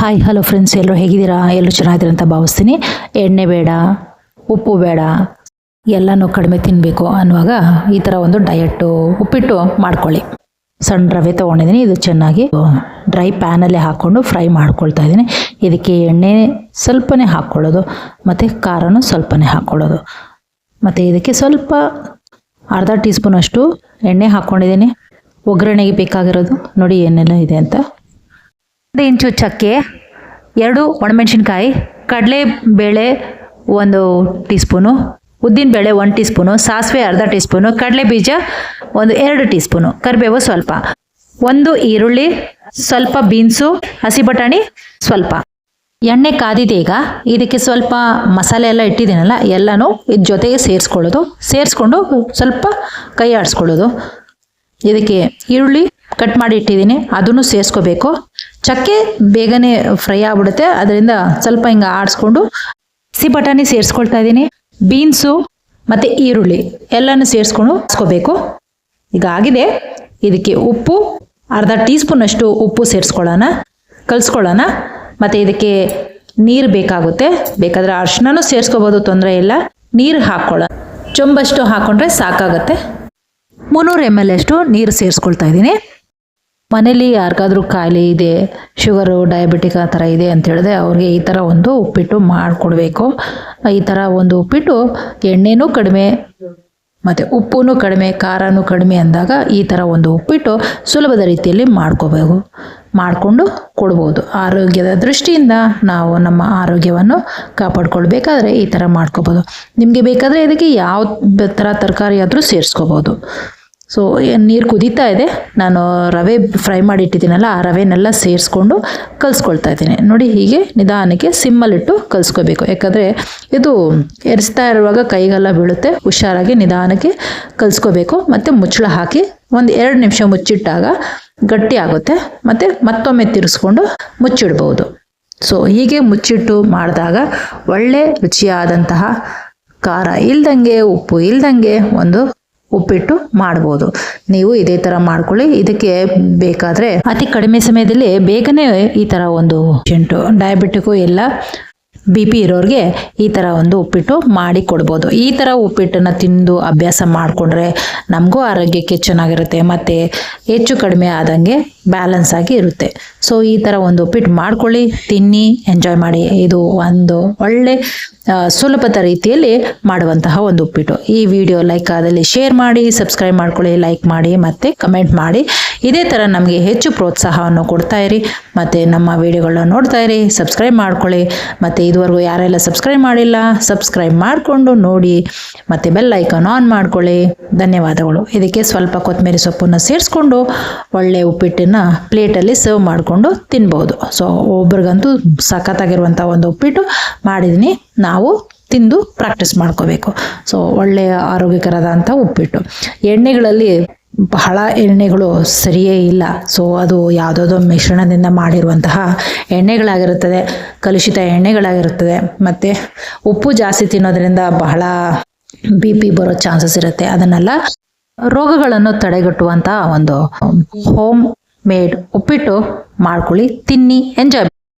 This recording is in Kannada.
ಹಾಯ್ ಹಲೋ ಫ್ರೆಂಡ್ಸ್, ಎಲ್ಲರೂ ಹೇಗಿದ್ದೀರಾ? ಎಲ್ಲರೂ ಚೆನ್ನಾಗಿದ್ದೀರ ಅಂತ ಭಾವಿಸ್ತೀನಿ. ಎಣ್ಣೆ ಬೇಡ, ಉಪ್ಪು ಬೇಡ, ಎಲ್ಲನೂ ಕಡಿಮೆ ತಿನ್ನಬೇಕು ಅನ್ನುವಾಗ ಈ ಥರ ಒಂದು ಡಯಟು ಉಪ್ಪಿಟ್ಟು ಮಾಡ್ಕೊಳ್ಳಿ. ಸಣ್ಣ ರವೆ ತೊಗೊಂಡಿದ್ದೀನಿ. ಇದು ಚೆನ್ನಾಗಿ ಡ್ರೈ ಪ್ಯಾನಲ್ಲೇ ಹಾಕ್ಕೊಂಡು ಫ್ರೈ ಮಾಡ್ಕೊಳ್ತಾ ಇದ್ದೀನಿ. ಇದಕ್ಕೆ ಎಣ್ಣೆ ಸ್ವಲ್ಪನೇ ಹಾಕ್ಕೊಳ್ಳೋದು ಮತ್ತು ಖಾರನೂ ಸ್ವಲ್ಪನೇ ಹಾಕ್ಕೊಳ್ಳೋದು. ಮತ್ತು ಇದಕ್ಕೆ ಸ್ವಲ್ಪ ಅರ್ಧ ಟೀ ಸ್ಪೂನಷ್ಟು ಎಣ್ಣೆ ಹಾಕ್ಕೊಂಡಿದ್ದೀನಿ. ಒಗ್ಗರಣೆಗೆ ಬೇಕಾಗಿರೋದು ನೋಡಿ ಏನೆಲ್ಲ ಇದೆ ಅಂತ. 1 ಇಂಚು ಚಕ್ಕೆ, 2 ಒಣಮೆಣಸಿನ್ಕಾಯಿ, ಕಡಲೆ ಬೇಳೆ 1 ಟೀ ಸ್ಪೂನು, ಉದ್ದಿನ ಬೇಳೆ 1 ಟೀ ಸ್ಪೂನು, ಸಾಸಿವೆ ಅರ್ಧ ಟೀ ಸ್ಪೂನು, ಕಡಲೆ ಬೀಜ 2 ಟೀ ಸ್ಪೂನು, ಕರಿಬೇವು ಸ್ವಲ್ಪ, 1 ಈರುಳ್ಳಿ, ಸ್ವಲ್ಪ ಬೀನ್ಸು, ಹಸಿ ಬಟಾಣಿ ಸ್ವಲ್ಪ. ಎಣ್ಣೆ ಕಾದಿದೆ. ಈಗ ಇದಕ್ಕೆ ಸ್ವಲ್ಪ ಮಸಾಲೆ ಎಲ್ಲ ಇಟ್ಟಿದ್ದೀನಲ್ಲ, ಎಲ್ಲನೂ ಇದ್ರ ಜೊತೆಗೆ ಸೇರಿಸ್ಕೊಂಡು ಸ್ವಲ್ಪ ಕೈ ಆಡಿಸ್ಕೊಳ್ಳೋದು. ಇದಕ್ಕೆ ಈರುಳ್ಳಿ ಕಟ್ ಮಾಡಿ ಇಟ್ಟಿದ್ದೀನಿ, ಅದನ್ನು ಸೇರಿಸ್ಕೋಬೇಕು. ಚಕ್ಕೆ ಬೇಗನೆ ಫ್ರೈ ಆಗ್ಬಿಡುತ್ತೆ, ಅದರಿಂದ ಸ್ವಲ್ಪ ಹಿಂಗೆ ಆಡಿಸ್ಕೊಂಡು ಹಸಿ ಬಟಾಣಿ ಸೇರಿಸ್ಕೊಳ್ತಾ ಇದ್ದೀನಿ. ಬೀನ್ಸು ಮತ್ತು ಈರುಳ್ಳಿ ಎಲ್ಲನೂ ಸೇರಿಸ್ಕೋಬೇಕು. ಈಗ ಆಗಿದೆ. ಇದಕ್ಕೆ ಉಪ್ಪು ಅರ್ಧ ಟೀ ಸ್ಪೂನಷ್ಟು ಉಪ್ಪು ಕಲಿಸ್ಕೊಳ್ಳೋಣ. ಮತ್ತು ಇದಕ್ಕೆ ನೀರು ಬೇಕಾಗುತ್ತೆ. ಬೇಕಾದರೆ ಅರಿಶಿನನೂ ಸೇರಿಸ್ಕೋಬೋದು, ತೊಂದರೆ ಇಲ್ಲ. ನೀರು ಹಾಕ್ಕೊಳ್ಳೋಣ. ಚೊಂಬಷ್ಟು ಹಾಕ್ಕೊಂಡ್ರೆ ಸಾಕಾಗುತ್ತೆ. 300 ml ಅಷ್ಟು ನೀರು ಸೇರಿಸ್ಕೊಳ್ತಾ ಇದ್ದೀನಿ. ಮನೇಲಿ ಯಾರಿಗಾದ್ರೂ ಕಾಯಿಲೆ ಇದೆ, ಶುಗರು, ಡಯಾಬಿಟಿಕ್ ಆ ಥರ ಇದೆ ಅಂತ ಹೇಳಿದ್ರೆ ಅವ್ರಿಗೆ ಈ ಥರ ಒಂದು ಉಪ್ಪಿಟ್ಟು ಮಾಡಿಕೊಡ್ಬೇಕು. ಈ ಥರ ಒಂದು ಉಪ್ಪಿಟ್ಟು ಎಣ್ಣೆನೂ ಕಡಿಮೆ ಮತ್ತು ಉಪ್ಪೂ ಕಡಿಮೆ, ಖಾರನೂ ಕಡಿಮೆ ಅಂದಾಗ ಈ ಥರ ಒಂದು ಉಪ್ಪಿಟ್ಟು ಸುಲಭದ ರೀತಿಯಲ್ಲಿ ಮಾಡಿಕೊಂಡು ಕೊಡ್ಬೋದು. ಆರೋಗ್ಯದ ದೃಷ್ಟಿಯಿಂದ ನಾವು ನಮ್ಮ ಆರೋಗ್ಯವನ್ನು ಕಾಪಾಡ್ಕೊಳ್ಬೇಕಾದ್ರೆ ಈ ಥರ ಮಾಡ್ಕೋಬೋದು. ನಿಮಗೆ ಬೇಕಾದರೆ ಇದಕ್ಕೆ ಯಾವ ಥರ ತರಕಾರಿ ಆದರೂ ಸೇರಿಸ್ಕೋಬೋದು. ಸೊ ನೀರು ಕುದೀತಾ ಇದೆ. ನಾನು ರವೆ ಫ್ರೈ ಮಾಡಿ ಇಟ್ಟಿದ್ದೀನಲ್ಲ, ಆ ರವೆನೆಲ್ಲ ಸೇರಿಸ್ಕೊಂಡು ಕಲಿಸ್ಕೊಳ್ತಾ ಇದ್ದೀನಿ. ನೋಡಿ, ಹೀಗೆ ನಿಧಾನಕ್ಕೆ ಸಿಮ್ಮಲ್ಲಿಟ್ಟು ಕಲಿಸ್ಕೋಬೇಕು. ಯಾಕಂದರೆ ಇದು ಎರಿಸ್ತಾ ಇರುವಾಗ ಕೈಗೆಲ್ಲ ಬೀಳುತ್ತೆ. ಹುಷಾರಾಗಿ ನಿಧಾನಕ್ಕೆ ಕಲಿಸ್ಕೋಬೇಕು. ಮತ್ತು ಮುಚ್ಚಳ ಹಾಕಿ 1-2 ನಿಮಿಷ ಮುಚ್ಚಿಟ್ಟಾಗ ಗಟ್ಟಿ ಆಗುತ್ತೆ. ಮತ್ತು ಮತ್ತೊಮ್ಮೆ ತಿರ್ಸ್ಕೊಂಡು ಮುಚ್ಚಿಡ್ಬೋದು. ಸೊ ಹೀಗೆ ಮುಚ್ಚಿಟ್ಟು ಮಾಡಿದಾಗ ಒಳ್ಳೆ ರುಚಿಯಾದಂತಹ ಖಾರ ಇಲ್ದಂಗೆ, ಉಪ್ಪು ಇಲ್ದಂಗೆ ಒಂದು ಉಪ್ಪಿಟ್ಟು ಮಾಡ್ಬೋದು. ನೀವು ಇದೇ ಥರ ಮಾಡ್ಕೊಳ್ಳಿ. ಇದಕ್ಕೆ ಬೇಕಾದರೆ ಅತಿ ಕಡಿಮೆ ಸಮಯದಲ್ಲಿ ಬೇಗನೆ ಈ ಥರ ಒಂದು ಡಯಾಬಿಟಿಕ್ಕು ಎಲ್ಲ BP ಇರೋರಿಗೆ ಈ ಥರ ಒಂದು ಉಪ್ಪಿಟ್ಟು ಮಾಡಿ ಕೊಡ್ಬೋದು. ಈ ಥರ ಉಪ್ಪಿಟ್ಟನ್ನು ತಿಂದು ಅಭ್ಯಾಸ ಮಾಡಿಕೊಂಡ್ರೆ ನಮಗೂ ಆರೋಗ್ಯಕ್ಕೆ ಚೆನ್ನಾಗಿರುತ್ತೆ ಮತ್ತು ಹೆಚ್ಚು ಕಡಿಮೆ ಆದಂಗೆ ಬ್ಯಾಲೆನ್ಸ್ ಆಗಿ ಇರುತ್ತೆ. ಸೊ ಈ ಥರ ಒಂದು ಉಪ್ಪಿಟ್ಟು ಮಾಡ್ಕೊಳ್ಳಿ, ತಿನ್ನಿ, ಎಂಜಾಯ್ ಮಾಡಿ. ಇದು ಒಂದು ಒಳ್ಳೆ ಸುಲಭದ ರೀತಿಯಲ್ಲಿ ಮಾಡುವಂತಹ ಒಂದು ಉಪ್ಪಿಟ್ಟು. ಈ ವಿಡಿಯೋ ಲೈಕ್ ಆದಲ್ಲಿ ಶೇರ್ ಮಾಡಿ, ಸಬ್ಸ್ಕ್ರೈಬ್ ಮಾಡ್ಕೊಳ್ಳಿ, ಲೈಕ್ ಮಾಡಿ ಮತ್ತು ಕಮೆಂಟ್ ಮಾಡಿ. ಇದೇ ಥರ ನಮಗೆ ಹೆಚ್ಚು ಪ್ರೋತ್ಸಾಹವನ್ನು ಕೊಡ್ತಾ ಇರಿ ಮತ್ತು ನಮ್ಮ ವಿಡಿಯೋಗಳನ್ನ ನೋಡ್ತಾ ಇರಿ. ಸಬ್ಸ್ಕ್ರೈಬ್ ಮಾಡ್ಕೊಳ್ಳಿ. ಮತ್ತು ಇದುವರೆಗೂ ಯಾರೆಲ್ಲ ಸಬ್ಸ್ಕ್ರೈಬ್ ಮಾಡಿಲ್ಲ, ಸಬ್ಸ್ಕ್ರೈಬ್ ಮಾಡಿಕೊಂಡು ನೋಡಿ ಮತ್ತು ಬೆಲ್ ಐಕಾನ್ ಆನ್ ಮಾಡ್ಕೊಳ್ಳಿ. ಧನ್ಯವಾದಗಳು. ಇದಕ್ಕೆ ಸ್ವಲ್ಪ ಕೊತ್ತಂಬರಿ ಸೊಪ್ಪನ್ನು ಸೇರಿಸ್ಕೊಂಡು ಒಳ್ಳೆ ಉಪ್ಪಿಟ್ಟನ್ನು ಪ್ಲೇಟಲ್ಲಿ ಸರ್ವ್ ಮಾಡಿಕೊಂಡು ತಿನ್ಬೋದು. ಸೊ ಒಬ್ರಿಗಂತೂ ಸಖತ್ತಾಗಿರುವಂಥ ಒಂದು ಉಪ್ಪಿಟ್ಟು ಮಾಡಿದ್ದೀನಿ. ನಾವು ತಿಂದು ಪ್ರಾಕ್ಟೀಸ್ ಮಾಡ್ಕೋಬೇಕು. ಸೊ ಒಳ್ಳೆಯ ಆರೋಗ್ಯಕರವಾದಂಥ ಉಪ್ಪಿಟ್ಟು. ಎಣ್ಣೆಗಳಲ್ಲಿ ಬಹಳ ಎಣ್ಣೆಗಳು ಸರಿಯೇ ಇಲ್ಲ. ಸೊ ಅದು ಯಾವುದಾದ್ರೂ ಮಿಶ್ರಣದಿಂದ ಮಾಡಿರುವಂತಹ ಎಣ್ಣೆಗಳಾಗಿರುತ್ತದೆ, ಕಲುಷಿತ ಎಣ್ಣೆಗಳಾಗಿರುತ್ತದೆ. ಮತ್ತು ಉಪ್ಪು ಜಾಸ್ತಿ ತಿನ್ನೋದ್ರಿಂದ ಬಹಳ BP ಬರೋ ಚಾನ್ಸಸ್ ಇರುತ್ತೆ. ಅದನ್ನೆಲ್ಲ ರೋಗಗಳನ್ನು ತಡೆಗಟ್ಟುವಂಥ ಒಂದು ಹೋಮ್ ಮೇಡ್ ಉಪ್ಪಿಟ್ಟು ಮಾಡ್ಕೊಳ್ಳಿ, ತಿನ್ನಿ, ಎಂಜಾಯ್